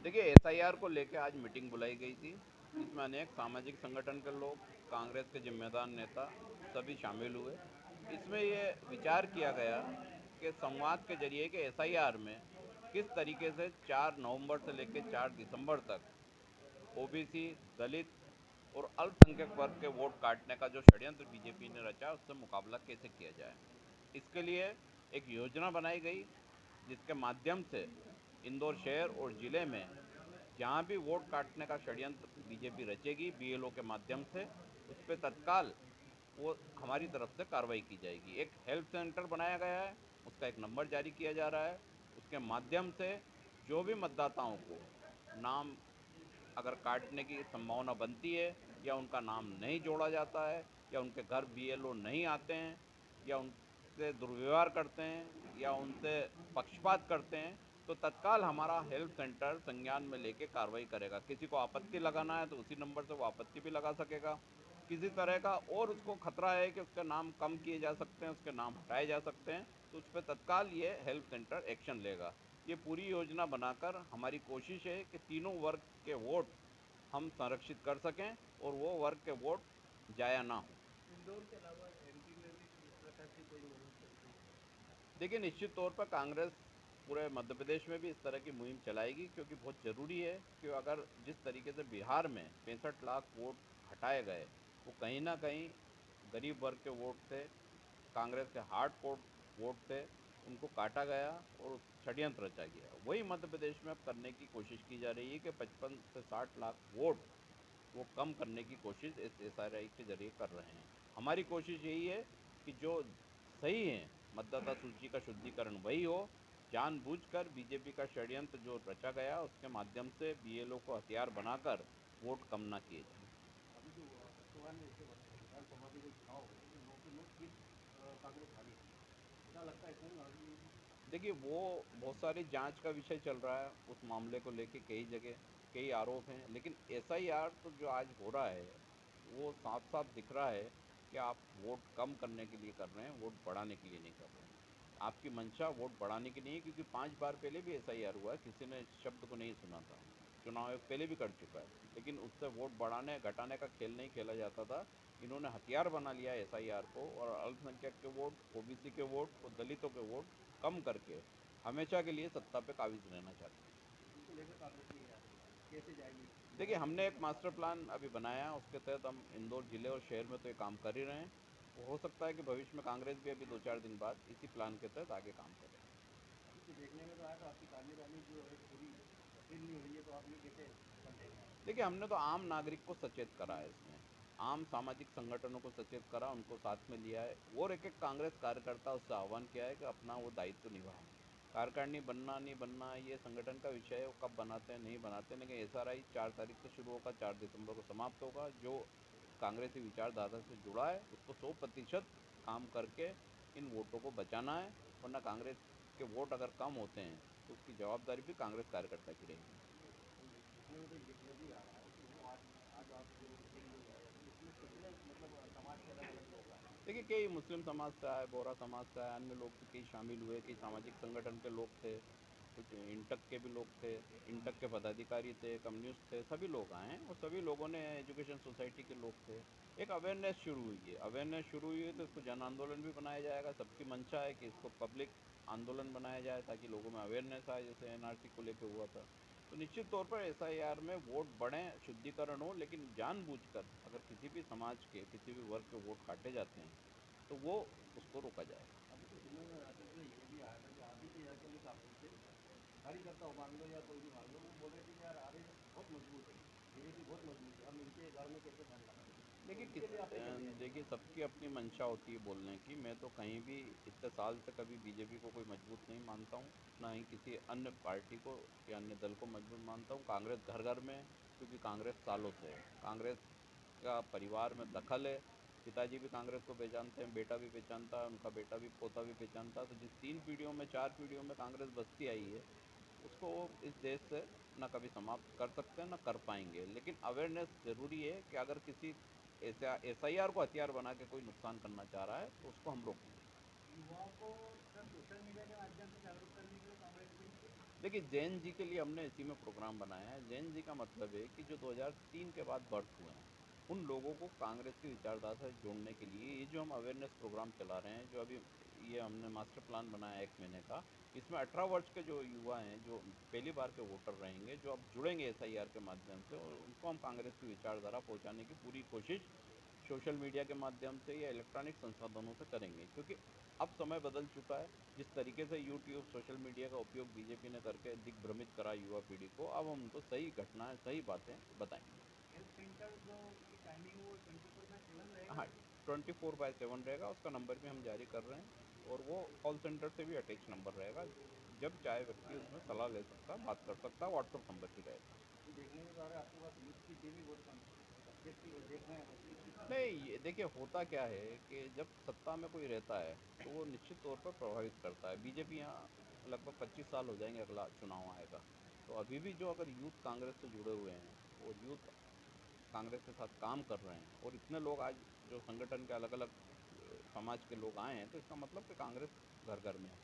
देखिए, एसआईआर को लेकर आज मीटिंग बुलाई गई थी, जिसमें अनेक सामाजिक संगठन के लोग, कांग्रेस के जिम्मेदार नेता सभी शामिल हुए। इसमें ये विचार किया गया कि संवाद के जरिए कि एसआईआर में किस तरीके से 4 नवंबर से लेकर 4 दिसंबर तक ओबीसी, दलित और अल्पसंख्यक वर्ग के वोट काटने का जो षड्यंत्र बीजेपी ने रचा, उससे मुकाबला कैसे किया जाए। इसके लिए एक योजना बनाई गई, जिसके माध्यम से इंदौर शहर और ज़िले में जहाँ भी वोट काटने का षड्यंत्र बीजेपी रचेगी बीएलओ के माध्यम से, उस पर तत्काल वो हमारी तरफ से कार्रवाई की जाएगी। एक हेल्प सेंटर बनाया गया है, उसका एक नंबर जारी किया जा रहा है। उसके माध्यम से जो भी मतदाताओं को नाम अगर काटने की संभावना बनती है, या उनका नाम नहीं जोड़ा जाता है, या उनके घर बीएलओ नहीं आते हैं, या उनसे दुर्व्यवहार करते हैं, या उनसे पक्षपात करते हैं, तो तत्काल हमारा हेल्प सेंटर संज्ञान में लेके कार्रवाई करेगा। किसी को आपत्ति लगाना है तो उसी नंबर से वो आपत्ति भी लगा सकेगा। किसी तरह का और उसको खतरा है कि उसके नाम कम किए जा सकते हैं, उसके नाम हटाए जा सकते हैं, तो उस पर तत्काल ये हेल्प सेंटर एक्शन लेगा। ये पूरी योजना बनाकर हमारी कोशिश है कि तीनों वर्ग के वोट हम संरक्षित कर सकें और वो वर्ग के वोट जाया ना हो। इंदौर के अलावा एमपी में भी इस प्रकार की कोई मुहिम चल रही है? देखिए, निश्चित तौर पर कांग्रेस पूरे मध्य प्रदेश में भी इस तरह की मुहिम चलाएगी, क्योंकि बहुत ज़रूरी है कि अगर जिस तरीके से बिहार में 65 लाख वोट हटाए गए, वो कहीं ना कहीं गरीब वर्ग के वोट थे, कांग्रेस के हार्ड कोर वोट थे, उनको काटा गया और षड्यंत्र रचा गया। वही मध्य प्रदेश में अब करने की कोशिश की जा रही है कि 55 से 60 लाख वोट वो कम करने की कोशिश इस एसआरआई के जरिए कर रहे हैं। हमारी कोशिश यही है कि जो सही है मतदाता सूची का शुद्धिकरण वही हो। जानबूझकर बीजेपी का षड्यंत्र जो रचा गया, उसके माध्यम से बीएलओ को हथियार बनाकर वोट कम ना किए जाए। अभी जो लोकसभा में जैसे विधानसभा के जो चुनाव हुए तो नौ के नौ सीट कांग्रेस हारी है। क्या लगता है क्यों हारी है? देखिए, वो बहुत सारी जांच का विषय चल रहा है, उस मामले को लेके कई जगह कई आरोप हैं, लेकिन एसआईआर तो जो आज हो रहा है, वो साफ साफ दिख रहा है कि आप वोट कम करने के लिए कर रहे हैं, वोट बढ़ाने के लिए नहीं कर रहे हैं। आपकी मंशा वोट बढ़ाने की नहीं है, क्योंकि 5 बार पहले भी एसआईआर हुआ है, किसी ने इस शब्द को नहीं सुना था। चुनाव आयोग पहले भी कर चुका है, लेकिन उससे वोट बढ़ाने घटाने का खेल नहीं खेला जाता था। इन्होंने हथियार बना लिया एसआईआर को, और अल्पसंख्यक के वोट, ओबीसी के वोट और दलितों के वोट कम करके हमेशा के लिए सत्ता पे काबिज रहना चाहते हैं। इनको लेकर कांग्रेस की क्या तैयारी है? कैसे जाएगी? देखिए, लोगों को हमने कैसे एक समझा मास्टर पाएंगे? प्लान अभी बनाया, उसके तहत हम इंदौर जिले और शहर में तो ये काम कर ही रहे हैं। हो सकता है कि भविष्य में कांग्रेस भी अभी 2-4 दिन बाद इसी प्लान के तहत आगे काम करे। अभी तो देखने में तो आया तो आपकी कार्यकारिणी जो है पूरी जटिल नहीं हुई है, तो आप ये कैसे कर लेंगे आप? देखिए, हमने तो आम नागरिक को सचेत करा है इसमें, आम सामाजिक संगठनों को सचेत करा, उनको साथ में लिया है, और एक एक कांग्रेस कार्यकर्ता उससे आह्वान किया है कि अपना वो दायित्व निभाएं। कार्यकारिणी बनना नहीं बनना ये संगठन का विषय है, वो कब बनाते हैं नहीं बनाते हैं, लेकिन एसआरआई 4 तारीख से शुरू होगा, 4 दिसंबर को समाप्त होगा। जो कांग्रेसी विचारधारा से जुड़ा है, उसको 100% काम करके इन वोटों को बचाना है, वरना कांग्रेस के वोट अगर कम होते हैं तो उसकी जवाबदारी भी कांग्रेस कार्यकर्ता की रहेगी। देखने में तो ये भी आ रहा है कि वो आज आज आप जो मीटिंग जो है उसमें कितने मतलब समाज के अलग अलग लोग आए हैं? देखिए, कई मुस्लिम समाज से आए, बोहरा समाज से आए, अन्य लोग भी कई शामिल हुए, कई सामाजिक संगठन के लोग थे, कुछ इंटक के भी लोग थे, इंटक के पदाधिकारी थे, कम्युनिस्ट थे, सभी लोग आए हैं, और सभी लोगों ने, एजुकेशन सोसाइटी के लोग थे। एक अवेयरनेस शुरू हुई है, अवेयरनेस शुरू हुई है तो इसको जन आंदोलन भी बनाया जाएगा। सबकी मंशा है कि इसको पब्लिक आंदोलन बनाया जाए, ताकि लोगों में अवेयरनेस आए, जैसे एनआरसी को लेकर हुआ था। तो निश्चित तौर पर एसआईआर में वोट बढ़ें, शुद्धिकरण हो, लेकिन जानबूझकर अगर किसी भी समाज के किसी भी वर्ग के वोट काटे जाते हैं, तो वो उसको रोका जाएगा। अभी तो सुनने में राकेश भाई ये भी आया था कि आप ही के यहाँ के भी कांग्रेस के कार्यकर्ता मान लो या कोई भी मान लो, वो बोल रहे थे कि यार आरएसएस बहुत मजबूत है, बीजेपी बहुत मजबूत है, हम इनके गढ़ में कैसे बैन लगाएं? तो उसके लिए आपकी क्या तैयारी है? देखिए, सबकी अपनी मंशा होती है बोलने की। मैं तो कहीं भी इतने साल से कभी बीजेपी को कोई मजबूत नहीं मानता हूँ, ना ही किसी अन्य पार्टी को या अन्य दल को मजबूत मानता हूँ। कांग्रेस घर घर में है, क्योंकि कांग्रेस सालों से है, कांग्रेस का परिवार में दखल है। पिताजी भी कांग्रेस को पहचानते हैं, बेटा भी पहचानता है, उनका बेटा भी, पोता भी पहचानता है। तो जिस 3 पीढ़ियों में, 4 पीढ़ियों में कांग्रेस बसती आई है, उसको वो इस देश से ना कभी समाप्त कर सकते हैं ना कर पाएंगे। लेकिन अवेयरनेस ज़रूरी है कि अगर किसी ऐसा एसआईआर को हथियार बना के कोई नुकसान करना चाह रहा है, तो उसको हम रोकेंगे। युवाओं को सर सोशल मीडिया के माध्यम से जागरूक करने के लिए कांग्रेस भी देखिए, जैन जी के लिए हमने इसी में प्रोग्राम बनाया है। जैन जी का मतलब है कि जो 2003 के बाद बर्थ हुए हैं, उन लोगों को कांग्रेस की विचारधारा से जोड़ने के लिए ये जो हम अवेयरनेस प्रोग्राम चला रहे हैं, जो अभी ये हमने मास्टर प्लान बनाया है 1 महीने का, इसमें 18 वर्ष के जो युवा हैं, जो पहली बार के वोटर रहेंगे, जो अब जुड़ेंगे एसआईआर के माध्यम से, और उनको हम कांग्रेस की विचारधारा पहुँचाने की पूरी कोशिश सोशल मीडिया के माध्यम से या इलेक्ट्रॉनिक संसाधनों से करेंगे। क्योंकि अब समय बदल चुका है। जिस तरीके से यूट्यूब, सोशल मीडिया का उपयोग बीजेपी ने करके दिग्भ्रमित करा युवा पीढ़ी को, अब हम उनको सही घटनाएं, सही बातें बताएंगे। हेल्थ सेंटर जो की टाइमिंग वो 24/7 रहेगा हाँ, सर? 24/7 रहेगा, उसका नंबर भी हम जारी कर रहे हैं, और वो कॉल सेंटर से भी अटैच नंबर रहेगा। जब चाहे व्यक्ति उसमें सलाह ले सकता है, बात कर सकता है, व्हाट्सअप नंबर भी रहेगा। ये देखने में तो आ रहा है आपके पास यूथ की टीम भी बहुत कम है, ऑब्जेक्टिव देख रहे हैं बस यूथ की तरफ। नहीं, ये देखिए, होता क्या है कि जब सत्ता में कोई रहता है, तो वो निश्चित तौर पर प्रभावित करता है। बीजेपी यहाँ लगभग 25 साल हो जाएंगे, अगला चुनाव आएगा। तो अभी भी जो अगर यूथ कांग्रेस से जुड़े हुए हैं, और यूथ कांग्रेस के साथ काम कर रहे हैं, और इतने लोग आज जो संगठन के अलग अलग समाज के लोग आए हैं, तो इसका मतलब कि कांग्रेस घर घर में है।